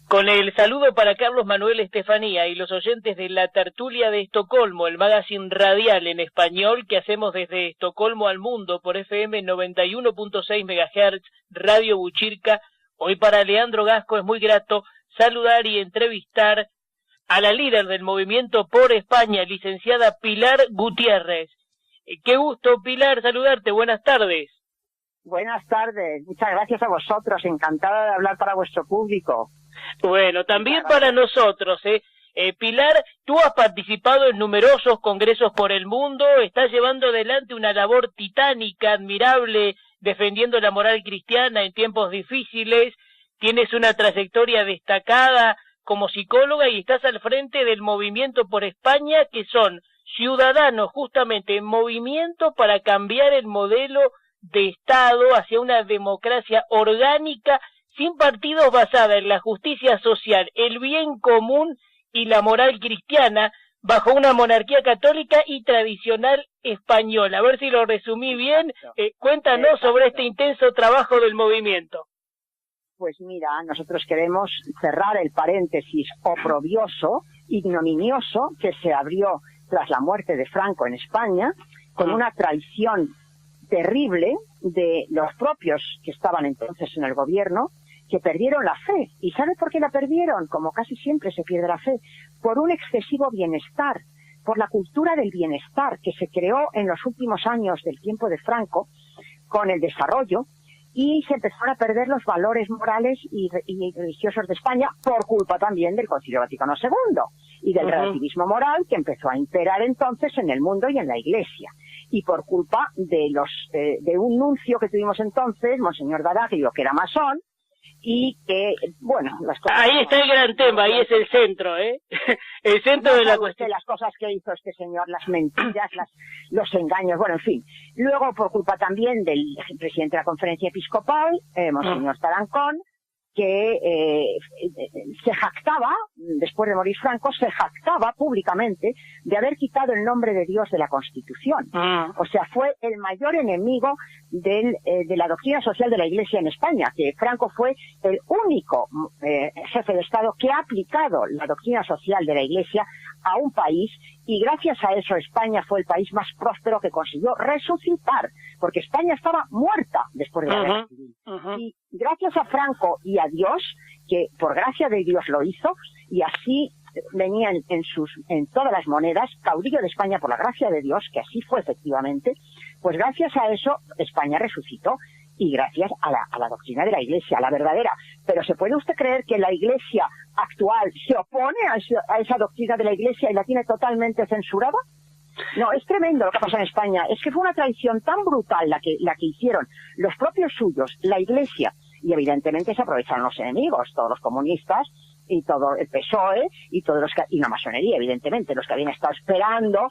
Con el saludo para Carlos Manuel Estefanía y los oyentes de la Tertulia de Estocolmo, el magazine radial en español que hacemos desde Estocolmo al mundo por FM 91.6 MHz, Radio Buchirca. Hoy para Leandro Gasco es muy grato saludar y entrevistar a la líder del movimiento por España, licenciada Pilar Gutiérrez. Qué gusto, Pilar, saludarte. Buenas tardes. Buenas tardes. Muchas gracias a vosotros. Encantada de hablar para vuestro público. Bueno, también para nosotros, Pilar, tú has participado en numerosos congresos por el mundo, estás llevando adelante una labor titánica, admirable, defendiendo la moral cristiana en tiempos difíciles, tienes una trayectoria destacada como psicóloga y estás al frente del Movimiento por España, que son ciudadanos justamente en movimiento para cambiar el modelo de Estado hacia una democracia orgánica, sin partidos, basada en la justicia social, el bien común y la moral cristiana, bajo una monarquía católica y tradicional española. A ver si lo resumí bien. Cuéntanos sobre este intenso trabajo del movimiento. Pues mira, nosotros queremos cerrar el paréntesis oprobioso, ignominioso, que se abrió tras la muerte de Franco en España, con una traición terrible de los propios que estaban entonces en el gobierno, que perdieron la fe. ¿Y sabe por qué la perdieron? Como casi siempre se pierde la fe, por un excesivo bienestar, por la cultura del bienestar que se creó en los últimos años del tiempo de Franco, con el desarrollo, y se empezaron a perder los valores morales y religiosos de España, por culpa también del Concilio Vaticano II y del relativismo moral que empezó a imperar entonces en el mundo y en la Iglesia. Y por culpa de un nuncio que tuvimos entonces, Monseñor D'Adaglio, que era masón, y que, bueno, las cosas... Ahí está el gran tema, ahí es el centro, El centro de la cuestión. Las cosas que hizo este señor, las mentiras, los engaños, bueno, en fin. Luego, por culpa también del presidente de la Conferencia Episcopal, Monseñor Tarancón, que se jactaba, después de morir Franco, se jactaba públicamente de haber quitado el nombre de Dios de la Constitución. O sea, fue el mayor enemigo de la doctrina social de la Iglesia en España, que Franco fue el único jefe de Estado que ha aplicado la doctrina social de la Iglesia a un país, y gracias a eso España fue el país más próspero que consiguió resucitar, porque España estaba muerta después de la Guerra Civil. Y gracias a Franco y a Dios, que por gracia de Dios lo hizo, y así venían en todas las monedas, caudillo de España por la gracia de Dios, que así fue efectivamente, pues gracias a eso España resucitó, y gracias a la doctrina de la Iglesia, a la verdadera. Pero ¿se puede usted creer que la Iglesia actual se opone a esa doctrina de la Iglesia y la tiene totalmente censurada? No, es tremendo lo que pasa en España. Es que fue una traición tan brutal la que hicieron los propios suyos, la Iglesia, y evidentemente se aprovecharon los enemigos, todos los comunistas y todo el PSOE y todos y la masonería, evidentemente, los que habían estado esperando,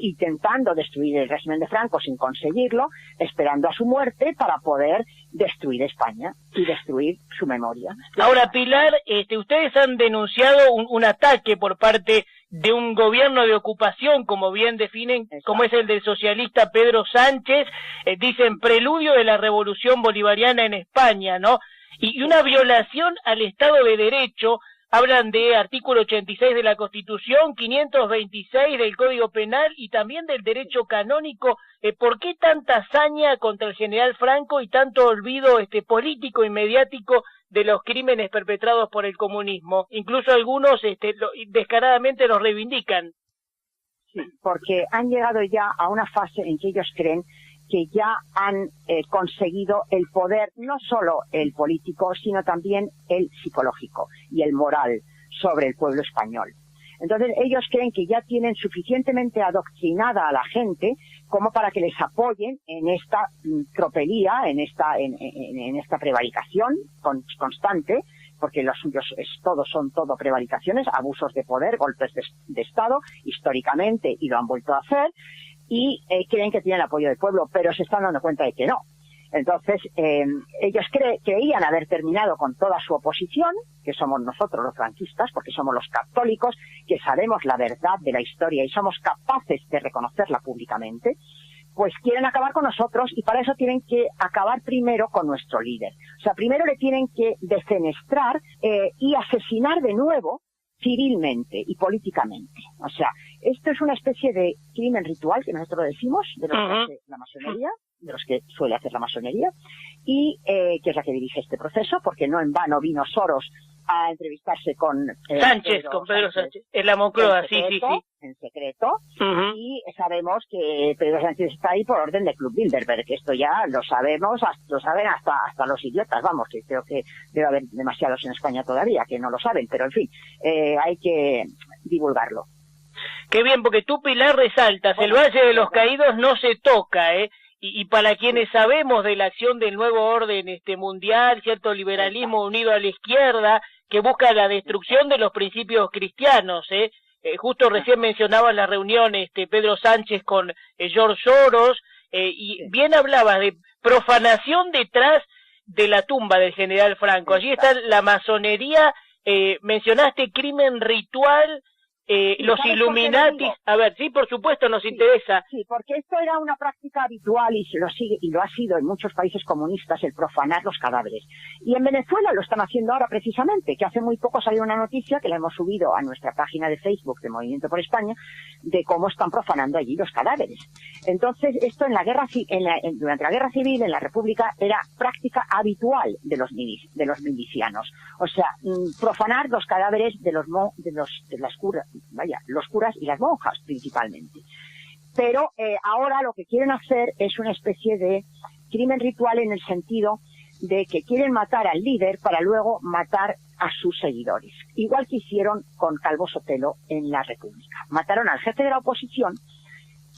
intentando destruir el régimen de Franco sin conseguirlo, esperando a su muerte para poder destruir España y destruir su memoria. Ahora, Pilar, ustedes han denunciado un ataque por parte de un gobierno de ocupación, como bien definen, como es el del socialista Pedro Sánchez, dicen preludio de la revolución bolivariana en España, ¿no? Y una violación al Estado de Derecho, hablan de artículo 86 de la Constitución, 526 del Código Penal y también del derecho canónico. ¿Por qué tanta hazaña contra el general Franco y tanto olvido político y mediático de los crímenes perpetrados por el comunismo? Incluso algunos descaradamente los reivindican. Sí, porque han llegado ya a una fase en que ellos creen que ya han conseguido el poder, no solo el político, sino también el psicológico y el moral sobre el pueblo español. Entonces ellos creen que ya tienen suficientemente adoctrinada a la gente como para que les apoyen en esta tropelía, en esta prevaricación constante, porque los suyos son todo prevaricaciones, abusos de poder, golpes de Estado, históricamente, y lo han vuelto a hacer, y creen que tienen apoyo del pueblo, pero se están dando cuenta de que no. Entonces, ellos creían haber terminado con toda su oposición, que somos nosotros los franquistas, porque somos los católicos, que sabemos la verdad de la historia y somos capaces de reconocerla públicamente, pues quieren acabar con nosotros y para eso tienen que acabar primero con nuestro líder. O sea, primero le tienen que defenestrar y asesinar de nuevo civilmente y políticamente. O sea, esto es una especie de crimen ritual que nosotros decimos, de los que hace la masonería, de los que suele hacer la masonería, y que es la que dirige este proceso, porque no en vano vino Soros a entrevistarse con Pedro Sánchez, en la Moncloa, sí. En secreto, y sabemos que Pedro Sánchez está ahí por orden de Club Bilderberg, que esto ya lo sabemos, lo saben hasta los idiotas, vamos, que creo que debe haber demasiados en España todavía que no lo saben, pero en fin, hay que divulgarlo. Qué bien, porque tú, Pilar, resaltas, el Valle de los Caídos no se toca, y para quienes sabemos de la acción del nuevo orden mundial, cierto liberalismo unido a la izquierda, que busca la destrucción de los principios cristianos, justo recién mencionabas la reunión Pedro Sánchez con George Soros, y bien hablabas de profanación detrás de la tumba del general Franco. Allí está la masonería, mencionaste crimen ritual, los Illuminati, a ver, sí, por supuesto, nos interesa. Sí, porque esto era una práctica habitual y se lo sigue, y lo ha sido en muchos países comunistas, el profanar los cadáveres. Y en Venezuela lo están haciendo ahora precisamente, que hace muy poco salió una noticia que la hemos subido a nuestra página de Facebook de Movimiento por España, de cómo están profanando allí los cadáveres. Entonces, esto en la guerra, durante la guerra civil en la República era práctica habitual de los milicianos. O sea, profanar los cadáveres de las curas, los curas y las monjas principalmente. Pero ahora lo que quieren hacer es una especie de crimen ritual en el sentido de que quieren matar al líder para luego matar a sus seguidores. Igual que hicieron con Calvo Sotelo en la República. Mataron al jefe de la oposición,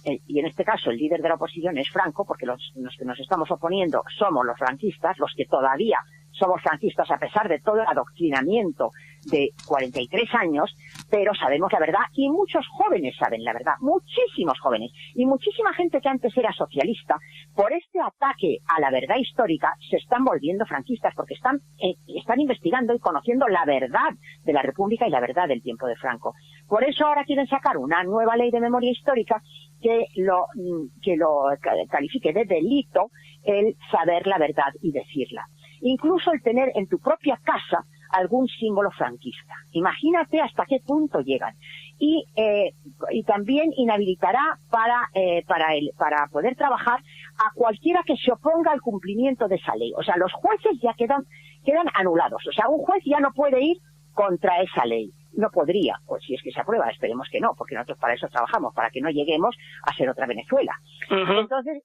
y en este caso el líder de la oposición es Franco, porque los que nos estamos oponiendo somos los franquistas, los que todavía somos franquistas a pesar de todo el adoctrinamiento de 43 años, pero sabemos la verdad y muchos jóvenes saben la verdad, muchísimos jóvenes y muchísima gente que antes era socialista, por este ataque a la verdad histórica se están volviendo franquistas porque están investigando y conociendo la verdad de la República y la verdad del tiempo de Franco. Por eso ahora quieren sacar una nueva ley de memoria histórica que lo califique de delito el saber la verdad y decirla. Incluso el tener en tu propia casa algún símbolo franquista. Imagínate hasta qué punto llegan. Y también inhabilitará para poder trabajar a cualquiera que se oponga al cumplimiento de esa ley. O sea, los jueces ya quedan anulados. O sea, un juez ya no puede ir contra esa ley. No podría, pues si es que se aprueba, esperemos que no, porque nosotros para eso trabajamos, para que no lleguemos a ser otra Venezuela. Entonces,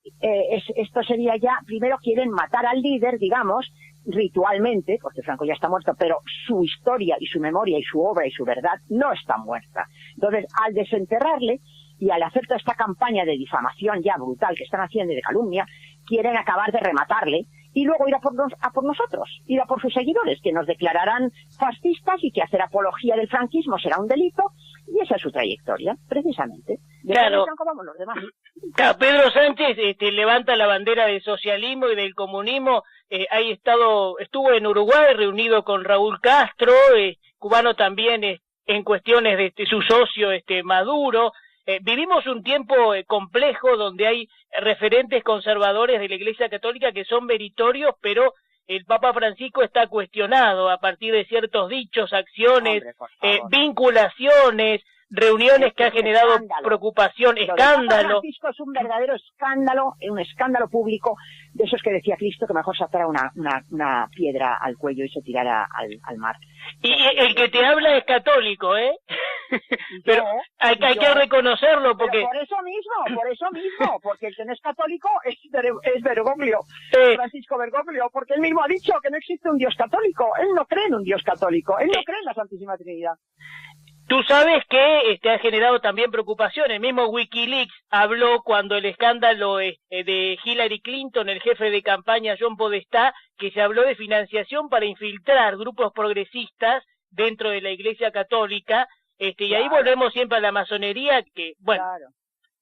esto sería ya, primero quieren matar al líder, digamos, ritualmente, porque Franco ya está muerto, pero su historia y su memoria y su obra y su verdad no está muerta. Entonces, al desenterrarle y al hacer toda esta campaña de difamación ya brutal que están haciendo y de calumnia, quieren acabar de rematarle y luego ir a por nosotros, ir a por sus seguidores, que nos declararán fascistas y que hacer apología del franquismo será un delito, y esa es su trayectoria, precisamente. Claro. Franco vamos los demás. Claro, Pedro Sánchez levanta la bandera del socialismo y del comunismo, estuvo en Uruguay reunido con Raúl Castro, cubano también en cuestiones de su socio Maduro. Vivimos un tiempo complejo donde hay referentes conservadores de la Iglesia Católica que son meritorios, pero el Papa Francisco está cuestionado a partir de ciertos dichos, acciones, vinculaciones, reuniones que han generado preocupación, escándalo. Francisco es un verdadero escándalo, un escándalo público, de esos que decía Cristo que mejor saltara una piedra al cuello y se tirara al mar. Y el que te habla es católico, pero hay que reconocerlo porque... Pero por eso mismo, porque el que no es católico es Bergoglio, Francisco Bergoglio, porque él mismo ha dicho que no existe un Dios católico, él no cree en un Dios católico, él no cree en la Santísima Trinidad. Tú sabes que ha generado también preocupación. El mismo Wikileaks habló cuando el escándalo de Hillary Clinton, el jefe de campaña John Podestá, que se habló de financiación para infiltrar grupos progresistas dentro de la Iglesia Católica, y ahí volvemos siempre a la masonería, que, bueno,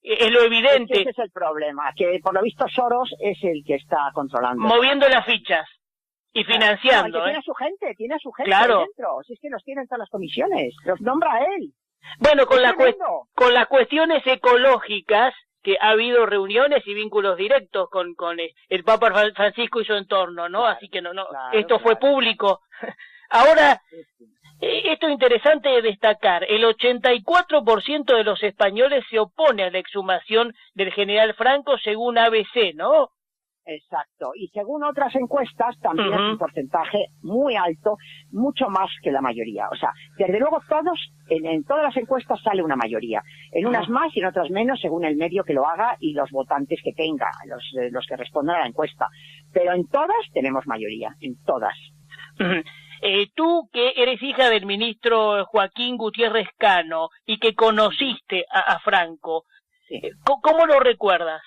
es lo evidente. Ese es el problema, que por lo visto Soros es el que está controlando. Moviendo las fichas. Y financiando, tiene a su gente claro. dentro, si es que los tienen todas las comisiones, los nombra él. Bueno, con las cuestiones ecológicas, que ha habido reuniones y vínculos directos con el Papa Francisco y su entorno, ¿no? Claro, así que no, claro, esto fue público. Ahora, esto es interesante de destacar, el 84% de los españoles se opone a la exhumación del general Franco según ABC, ¿no? Exacto, y según otras encuestas también es un porcentaje muy alto, mucho más que la mayoría. O sea, desde luego todos, en todas las encuestas sale una mayoría, en unas más y en otras menos según el medio que lo haga y los votantes que tenga, los que respondan a la encuesta. Pero en todas tenemos mayoría, en todas. Tú que eres hija del ministro Joaquín Gutiérrez Cano y que conociste a Franco, sí. ¿Cómo lo recuerdas?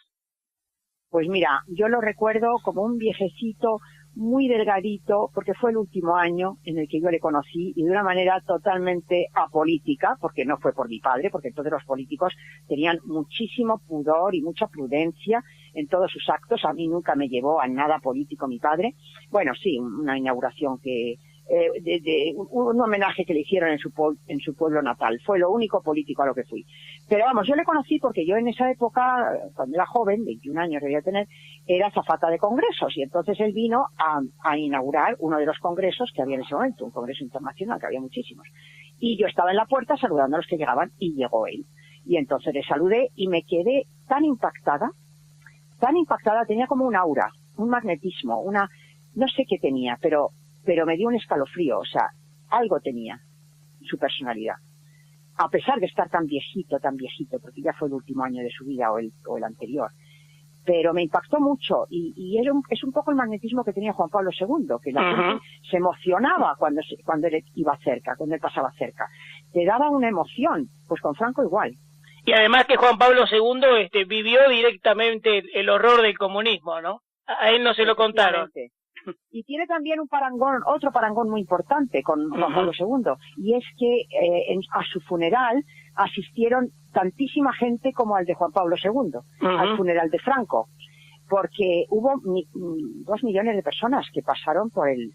Pues mira, yo lo recuerdo como un viejecito muy delgadito, porque fue el último año en el que yo le conocí y de una manera totalmente apolítica, porque no fue por mi padre, porque todos los políticos tenían muchísimo pudor y mucha prudencia en todos sus actos. A mí nunca me llevó a nada político mi padre. Bueno, sí, una inauguración un homenaje que le hicieron en su pueblo natal. Fue lo único político a lo que fui. Pero vamos, yo le conocí porque yo en esa época, cuando era joven, 21 años debía tener, era azafata de congresos y entonces él vino a inaugurar uno de los congresos que había en ese momento, un congreso internacional, que había muchísimos. Y yo estaba en la puerta saludando a los que llegaban y llegó él. Y entonces le saludé y me quedé tan impactada, tenía como un aura, un magnetismo, no sé qué tenía, pero me dio un escalofrío, o sea, algo tenía su personalidad. A pesar de estar tan viejito, porque ya fue el último año de su vida o el anterior. Pero me impactó mucho y es un poco el magnetismo que tenía Juan Pablo II, que la gente se emocionaba cuando él iba cerca, cuando él pasaba cerca. Te daba una emoción, pues con Franco igual. Y además que Juan Pablo II vivió directamente el horror del comunismo, ¿no? A él no se lo contaron. Y tiene también otro parangón muy importante con Juan Pablo II, y es que a su funeral asistieron tantísima gente como al de Juan Pablo II, al funeral de Franco, porque hubo 2 millones de personas que pasaron por el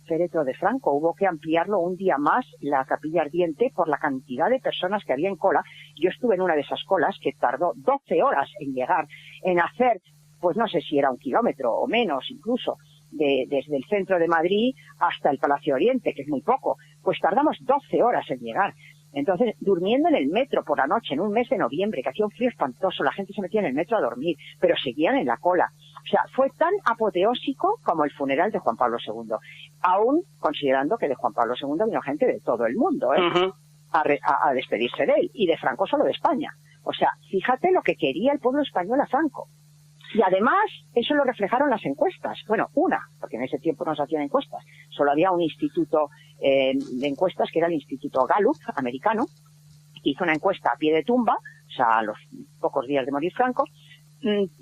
féretro de Franco. Hubo que ampliarlo un día más, la capilla ardiente, por la cantidad de personas que había en cola. Yo estuve en una de esas colas que tardó 12 horas en llegar, en hacer, pues no sé si era 1 kilómetro o menos incluso, desde el centro de Madrid hasta el Palacio Oriente, que es muy poco. Pues tardamos 12 horas en llegar. Entonces, durmiendo en el metro por la noche, en un mes de noviembre, que hacía un frío espantoso, la gente se metía en el metro a dormir, pero seguían en la cola. O sea, fue tan apoteósico como el funeral de Juan Pablo II. Aún considerando que de Juan Pablo II vino gente de todo el mundo, a despedirse de él, y de Franco solo de España. O sea, fíjate lo que quería el pueblo español a Franco. Y además, eso lo reflejaron las encuestas. Bueno, porque en ese tiempo no se hacían encuestas. Solo había un instituto de encuestas, que era el Instituto Gallup, americano, que hizo una encuesta a pie de tumba, o sea, a los pocos días de morir Franco,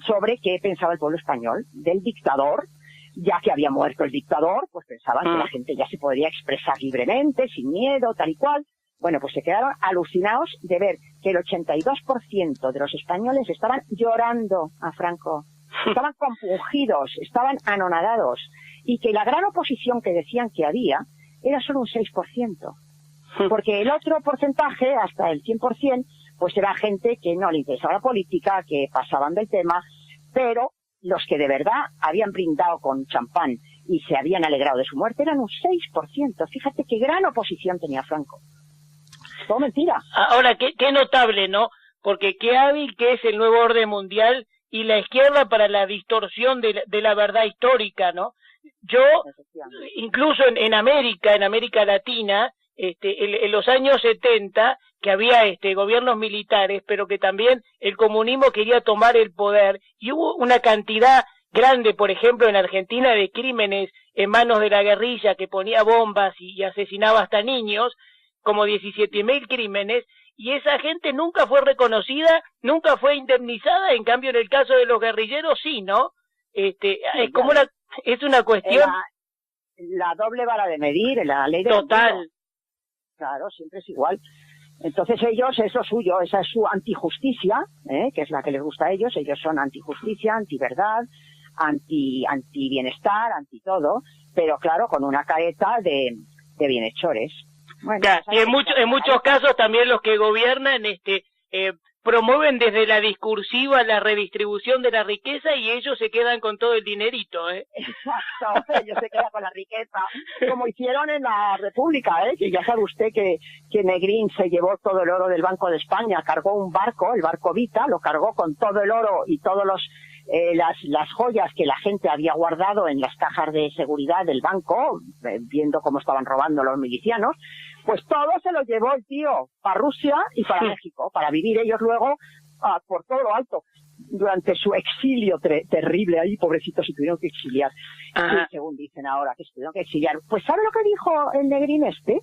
sobre qué pensaba el pueblo español del dictador. Ya que había muerto el dictador, pues pensaban que la gente ya se podría expresar libremente, sin miedo, tal y cual. Bueno, pues se quedaron alucinados de ver que el 82% de los españoles estaban llorando a Franco, estaban compungidos, estaban anonadados, y que la gran oposición que decían que había era solo un 6%, porque el otro porcentaje, hasta el 100%, pues era gente que no le interesaba la política, que pasaban del tema, pero los que de verdad habían brindado con champán y se habían alegrado de su muerte eran un 6%. Fíjate qué gran oposición tenía Franco. Todo mentira. Ahora, qué notable, ¿no? Porque qué hábil que es el nuevo orden mundial y la izquierda para la distorsión de la verdad histórica, ¿no? Yo, incluso en América Latina, en los años 70, que había gobiernos militares, pero que también el comunismo quería tomar el poder, y hubo una cantidad grande, por ejemplo, en Argentina, de crímenes en manos de la guerrilla que ponía bombas y asesinaba hasta niños, como 17.000 crímenes, y esa gente nunca fue reconocida, nunca fue indemnizada. En cambio, en el caso de los guerrilleros sí, ¿no? Es como es una cuestión... La doble vara de medir, la ley de... Total. Claro, siempre es igual. Entonces ellos, es lo suyo, esa es su antijusticia, que es la que les gusta a ellos. Ellos son antijusticia, antiverdad, anti-bienestar, anti-todo, pero claro, con una careta de bienhechores. Bueno, y en muchos casos también los que gobiernan promueven desde la discursiva la redistribución de la riqueza y ellos se quedan con todo el dinerito, ¿eh? Exacto, ellos se quedan con la riqueza, como hicieron en la República, ¿eh? Que ya sabe usted que Negrín se llevó todo el oro del Banco de España, cargó un barco, el barco Vita, lo cargó con todo el oro y todos las joyas que la gente había guardado en las cajas de seguridad del banco, viendo cómo estaban robando los milicianos, pues todo se lo llevó el tío para Rusia y para México, para vivir ellos luego por todo lo alto, durante su exilio terrible ahí, pobrecitos, se tuvieron que exiliar, y según dicen ahora que se tuvieron que exiliar. Pues ¿sabe lo que dijo el Negrín este?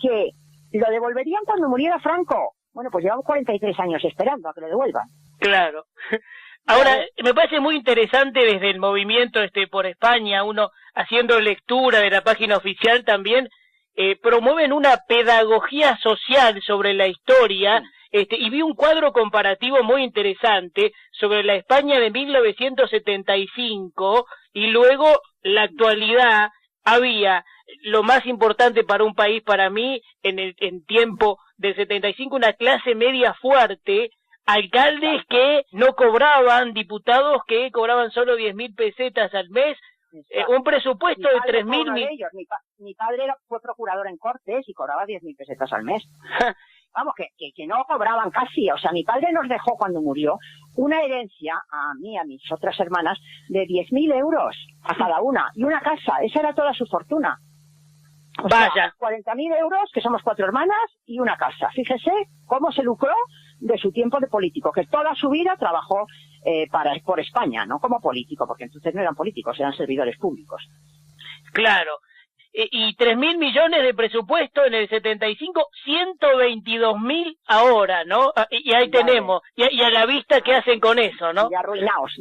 Que lo devolverían cuando muriera Franco. Bueno, pues llevamos 43 años esperando a que lo devuelvan. Claro. Ahora, me parece muy interesante desde el movimiento por España, uno haciendo lectura de la página oficial también, promueven una pedagogía social sobre la historia, y vi un cuadro comparativo muy interesante sobre la España de 1975 y luego la actualidad. Había lo más importante para un país, para mí, en tiempo del 75, una clase media fuerte, alcaldes que no cobraban, diputados que cobraban solo 10.000 pesetas al mes, un presupuesto de 3.000... Mi padre fue procurador en Cortes y cobraba 10.000 pesetas al mes. Vamos, que no cobraban casi. O sea, mi padre nos dejó cuando murió una herencia a mí y a mis otras hermanas de 10.000 euros a cada una y una casa. Esa era toda su fortuna. O Vaya. 40.000 euros, que somos 4 hermanas, y una casa. Fíjese cómo se lucró de su tiempo de político, que toda su vida trabajó por España, no como político, porque entonces no eran políticos, eran servidores públicos. Claro. Y 3.000 millones de presupuesto en el 75, 122.000 ahora, ¿no? Y ahí tenemos, y a la vista qué hacen con eso, ¿no? Y arruinaos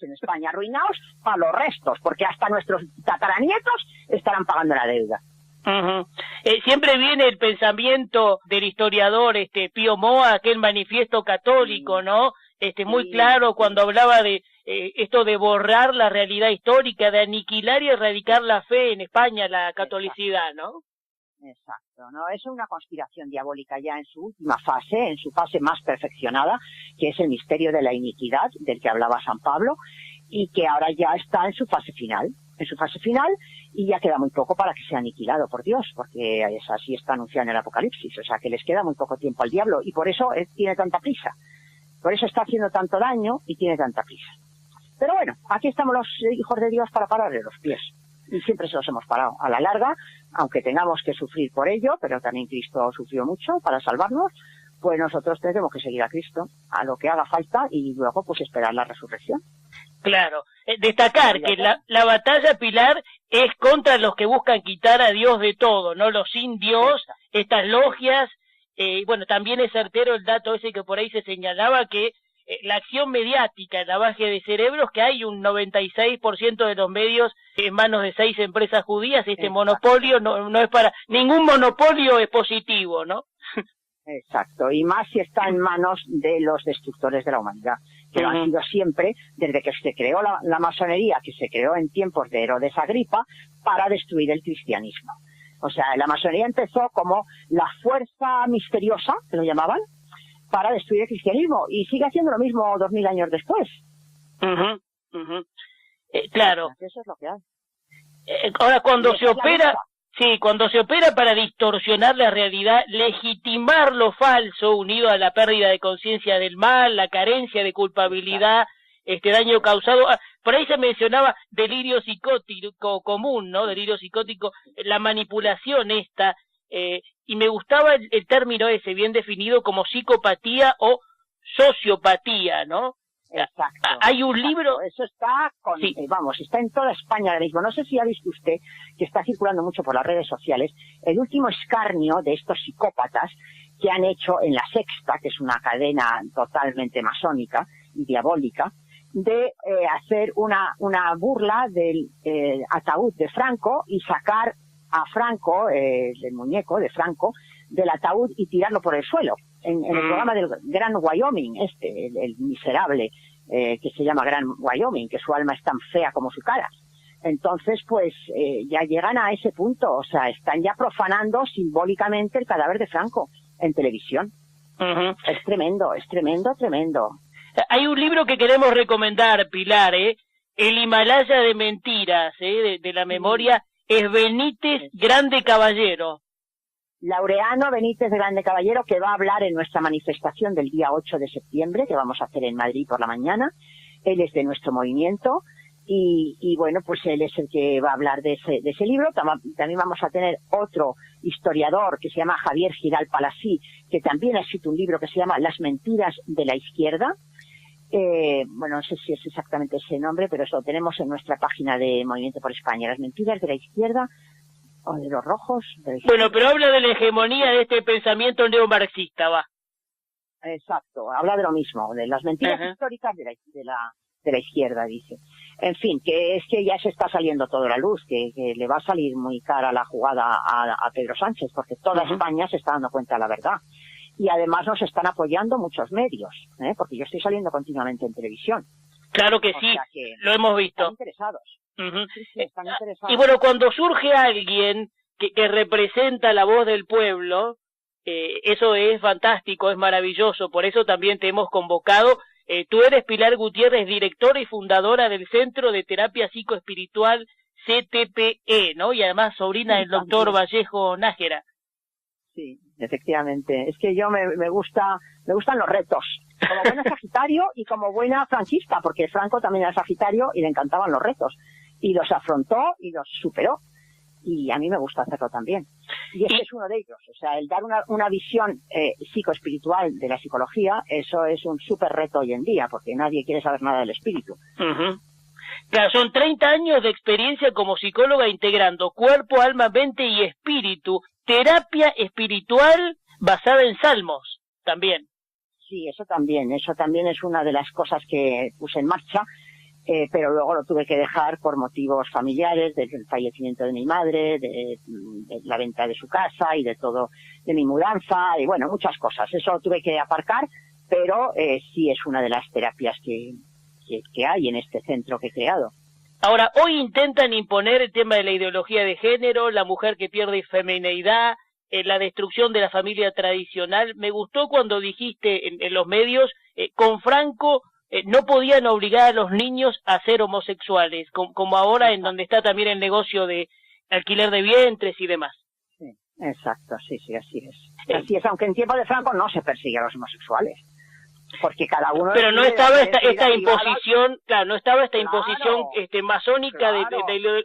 en España, arruinaos para los restos, porque hasta nuestros tataranietos estarán pagando la deuda. Siempre viene el pensamiento del historiador Pío Moa, aquel manifiesto católico, ¿no? Muy claro cuando hablaba de esto de borrar la realidad histórica, de aniquilar y erradicar la fe en España, la catolicidad, ¿no? Exacto, ¿no? Es una conspiración diabólica ya en su última fase, en su fase más perfeccionada, que es el misterio de la iniquidad, del que hablaba San Pablo, y que ahora ya está en su fase final, y ya queda muy poco para que sea aniquilado por Dios, porque así está anunciado en el Apocalipsis, o sea que les queda muy poco tiempo al diablo, y por eso él tiene tanta prisa, por eso está haciendo tanto daño y tiene tanta prisa. Pero bueno, aquí estamos los hijos de Dios para pararle los pies, y siempre se los hemos parado. A la larga, aunque tengamos que sufrir por ello, pero también Cristo sufrió mucho para salvarnos, pues nosotros tenemos que seguir a Cristo, a lo que haga falta, y luego pues esperar la resurrección. Claro, destacar que la batalla, Pilar, es contra los que buscan quitar a Dios de todo, ¿no? Los sin Dios, estas logias, bueno, también es certero el dato ese que por ahí se señalaba, que la acción mediática, el lavaje de cerebros, que hay un 96% de los medios en manos de 6 empresas judías, monopolio no es para... Ningún monopolio es positivo, ¿no? Exacto, y más si está en manos de los destructores de la humanidad, que lo han sido siempre, desde que se creó la masonería, que se creó en tiempos de Herodes Agripa, para destruir el cristianismo. O sea, la masonería empezó como la fuerza misteriosa, que lo llamaban, para destruir el cristianismo, y sigue haciendo lo mismo 2000 años después. Claro. Eso es lo que hay. Ahora, cuando se opera para distorsionar la realidad, legitimar lo falso, unido a la pérdida de conciencia del mal, la carencia de culpabilidad, daño causado, por ahí se mencionaba delirio psicótico común, ¿no? Delirio psicótico, la manipulación y me gustaba el término ese, bien definido como psicopatía o sociopatía, ¿no? Exacto. Hay un libro... Eso está está en toda España ahora mismo. No sé si ha visto usted, que está circulando mucho por las redes sociales, el último escarnio de estos psicópatas que han hecho en La Sexta, que es una cadena totalmente masónica y diabólica, de hacer una burla del ataúd de Franco y sacar a Franco, el muñeco de Franco, del ataúd y tirarlo por el suelo. En el programa del Gran Wyoming, el miserable, que se llama Gran Wyoming, que su alma es tan fea como su cara. Entonces, pues, ya llegan a ese punto, o sea, están ya profanando simbólicamente el cadáver de Franco en televisión. Es tremendo, tremendo. Hay un libro que queremos recomendar, Pilar, El Himalaya de Mentiras, de la memoria, es Benítez Grande Caballero. Laureano Benítez Grande Caballero, que va a hablar en nuestra manifestación del día 8 de septiembre, que vamos a hacer en Madrid por la mañana. Él es de nuestro movimiento y bueno, pues él es el que va a hablar de ese libro. También vamos a tener otro historiador que se llama Javier Giral Palasí, que también ha escrito un libro que se llama Las mentiras de la izquierda. Bueno, no sé si es exactamente ese nombre, pero eso lo tenemos en nuestra página de Movimiento por España. Las mentiras de la izquierda o de los rojos. Bueno, pero habla de la hegemonía de este pensamiento neomarxista, va. Exacto, habla de lo mismo, de las mentiras históricas de la izquierda, dice. En fin, que es que ya se está saliendo todo a la luz, que le va a salir muy cara la jugada a Pedro Sánchez, porque toda España se está dando cuenta de la verdad. Y además nos están apoyando muchos medios, porque yo estoy saliendo continuamente en televisión. Claro que sí, lo hemos visto. Están interesados. Sí, están interesados. Y bueno, cuando surge alguien que representa la voz del pueblo, eso es fantástico, es maravilloso, por eso también te hemos convocado. Tú eres Pilar Gutiérrez, directora y fundadora del Centro de Terapia Psicoespiritual CTPE, ¿no? Y además sobrina del doctor Vallejo Nájera. Sí, efectivamente. Es que yo me gustan los retos, como buena Sagitario y como buena franquista, porque Franco también era Sagitario y le encantaban los retos. Y los afrontó y los superó. Y a mí me gusta hacerlo también. Y este es uno de ellos. O sea, el dar una visión psicoespiritual de la psicología, eso es un súper reto hoy en día, porque nadie quiere saber nada del espíritu. Claro, son 30 años de experiencia como psicóloga integrando cuerpo, alma, mente y espíritu. Terapia espiritual basada en salmos, también. Sí, eso también es una de las cosas que puse en marcha. Pero luego lo tuve que dejar por motivos familiares, del fallecimiento de mi madre, de la venta de su casa y de todo, de mi mudanza y bueno, muchas cosas. Eso lo tuve que aparcar, pero sí es una de las terapias que hay en este centro que he creado. Ahora, hoy intentan imponer el tema de la ideología de género, la mujer que pierde femineidad, la destrucción de la familia tradicional. Me gustó cuando dijiste en los medios, con Franco, no podían obligar a los niños a ser homosexuales, como ahora en donde está también el negocio de alquiler de vientres y demás. Sí, exacto, sí, así es. Así es, aunque en tiempo de Franco no se persigue a los homosexuales, porque cada uno... Pero no estaba esta imposición, claro, no estaba esta imposición masónica de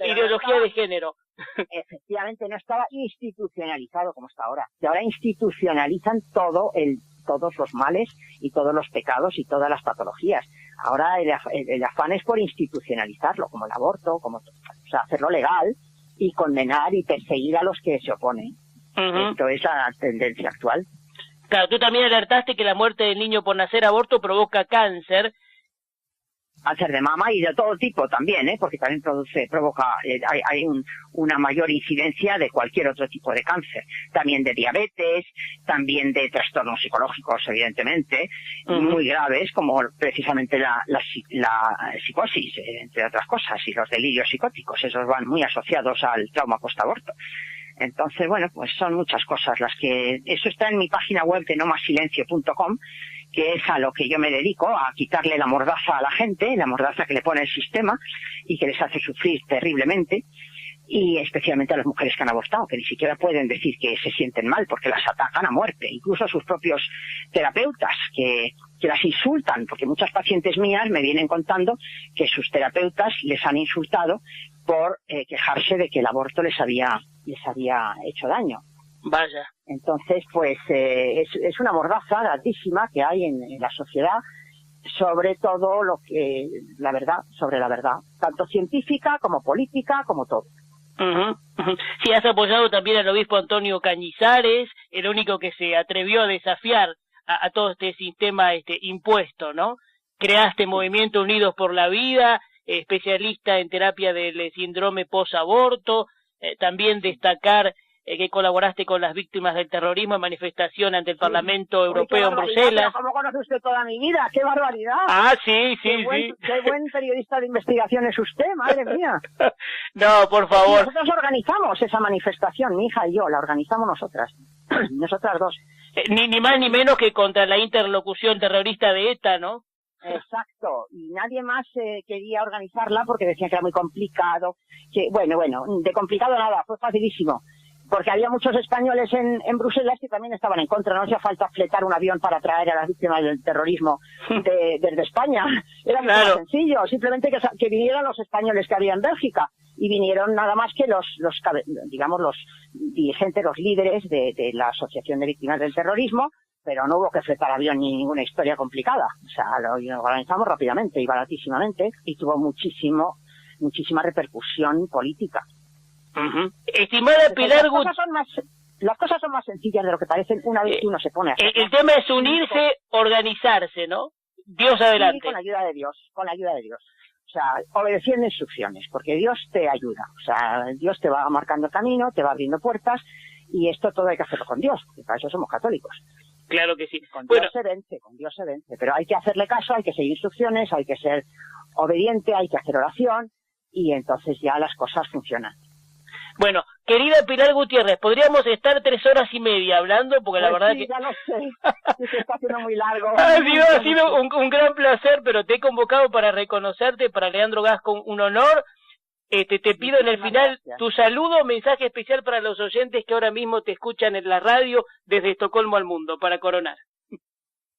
ideología de género. Efectivamente, no estaba institucionalizado como está ahora. Y ahora institucionalizan todos los males y todos los pecados y todas las patologías. Ahora el afán es por institucionalizarlo, como el aborto, o sea, hacerlo legal y condenar y perseguir a los que se oponen. Esto es la tendencia actual. Claro, tú también alertaste que la muerte del niño por nacer aborto provoca cáncer. Cáncer de mama y de todo tipo también, porque también provoca, hay una mayor incidencia de cualquier otro tipo de cáncer. También de diabetes, también de trastornos psicológicos, evidentemente, muy graves, como precisamente la psicosis, entre otras cosas, y los delirios psicóticos. Esos van muy asociados al trauma post-aborto. Entonces, bueno, pues son muchas cosas las que... Eso está en mi página web de nomasilencio.com, que es a lo que yo me dedico, a quitarle la mordaza a la gente, la mordaza que le pone el sistema y que les hace sufrir terriblemente, y especialmente a las mujeres que han abortado, que ni siquiera pueden decir que se sienten mal porque las atacan a muerte, incluso a sus propios terapeutas, que las insultan, porque muchas pacientes mías me vienen contando que sus terapeutas les han insultado por quejarse de que el aborto les había hecho daño. Vaya. Entonces, pues es una mordaza altísima que hay en la sociedad sobre todo sobre la verdad, tanto científica como política, como todo. Sí, has apoyado también al obispo Antonio Cañizares, el único que se atrevió a desafiar a todo este sistema impuesto, ¿no? Creaste Movimiento Unidos por la Vida, especialista en terapia del síndrome post-aborto, también destacar que colaboraste con las víctimas del terrorismo en manifestación ante el Parlamento Europeo en Bruselas. ¿Cómo conoce usted toda mi vida? ¡Qué barbaridad! Ah, sí. Qué buen periodista de investigación es usted, madre mía. No, por favor. Nosotros organizamos esa manifestación, mi hija y yo, la organizamos nosotras dos. Ni más ni menos que contra la interlocución terrorista de ETA, ¿no? Exacto, y nadie más quería organizarla porque decían que era muy complicado, que bueno, de complicado nada, fue facilísimo, porque había muchos españoles en Bruselas que también estaban en contra, no hacía falta fletar un avión para traer a las víctimas del terrorismo desde España, era mucho más sencillo, simplemente que vinieran los españoles que había en Bélgica, y vinieron nada más que los dirigentes, los líderes de la Asociación de Víctimas del Terrorismo, pero no hubo que fletar avión ni ninguna historia complicada. O sea, lo organizamos rápidamente y baratísimamente y tuvo muchísima repercusión política. Estimada Pilar las cosas son más sencillas de lo que parecen una vez que uno se pone a hacer. El tema es unirse, organizarse, ¿no? Dios adelante. Sí, con la ayuda de Dios. O sea, obedeciendo instrucciones, porque Dios te ayuda. O sea, Dios te va marcando camino, te va abriendo puertas, y esto todo hay que hacerlo con Dios, porque para eso somos católicos. Claro que sí. Con Dios se vence, pero hay que hacerle caso, hay que seguir instrucciones, hay que ser obediente, hay que hacer oración, y entonces ya las cosas funcionan. Bueno, querida Pilar Gutiérrez, podríamos estar 3 horas y media hablando, porque pues la verdad sí, que... ya lo sé, se está haciendo muy largo. Ha sido un gran placer, pero te he convocado para reconocerte, para Leandro Gasco, un honor. Te pido en el final tu saludo, mensaje especial para los oyentes que ahora mismo te escuchan en la radio desde Estocolmo al mundo, para coronar.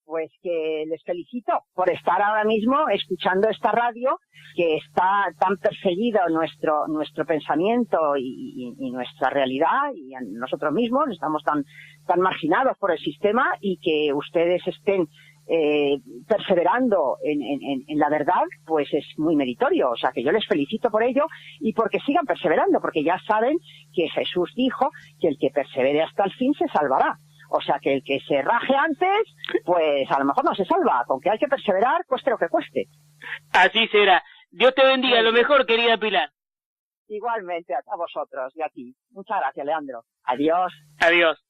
Pues que les felicito por estar ahora mismo escuchando esta radio, que está tan perseguido nuestro pensamiento y nuestra realidad, y nosotros mismos estamos tan marginados por el sistema, y que ustedes estén perseverando en la verdad, pues es muy meritorio. O sea, que yo les felicito por ello y porque sigan perseverando, porque ya saben que Jesús dijo que el que persevere hasta el fin se salvará. O sea, que el que se raje antes, pues a lo mejor no se salva. Con que hay que perseverar, cueste lo que cueste. Así será. Dios te bendiga. Lo mejor, querida Pilar. Igualmente a vosotros y a ti. Muchas gracias, Leandro. Adiós. Adiós.